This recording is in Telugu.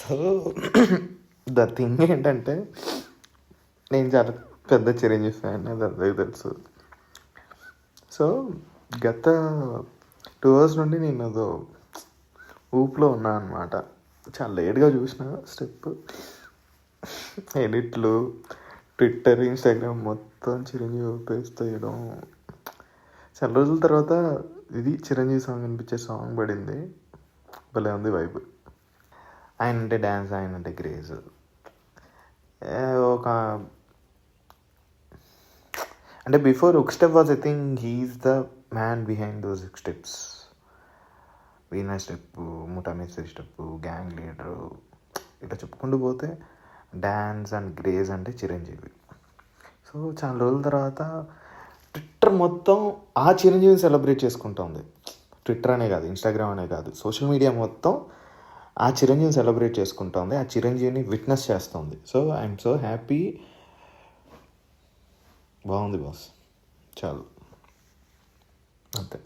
సో ద థింగ్ ఏంటంటే నేను చాలా పెద్ద చిరంజీవి ఫ్యాన్, అది అందరికీ తెలుసు. సో గత 2 అవర్స్ నుండి నేను అదో ఊపులో ఉన్నా అనమాట. చాలా లేట్గా చూసిన స్టెప్, ఎడిట్లు, ట్విట్టర్, ఇన్స్టాగ్రామ్ మొత్తం చిరంజీవి పేజ్ తీయడం. చాలా రోజుల తర్వాత ఇది చిరంజీవి సాంగ్ అనిపించే సాంగ్ పడింది. భలే ఉంది వైబ్. ఆయన అంటే డ్యాన్స్, ఆయన అంటే క్రేజ్. ఒక అంటే before hook step was I think he's the man behind those hook steps. Veena step, Muthamestri step, gang leader, ఇట్లా చెప్పుకుంటూ పోతే డ్యాన్స్ అండ్ క్రేజ్ అంటే చిరంజీవి. సో చాలా రోజుల తర్వాత ట్విట్టర్ మొత్తం ఆ చిరంజీవిని సెలబ్రేట్ చేసుకుంటుంది. ట్విట్టర్ అనే కాదు, ఇన్స్టాగ్రామ్ అనే కాదు, సోషల్ మీడియా మొత్తం ఆ చిరంజీవిని సెలబ్రేట్ చేసుకుంటుంది, ఆ చిరంజీవిని విట్నెస్ చేస్తుంది. So I'm so happy. బాగుంది బాస్, చాలు అంతే.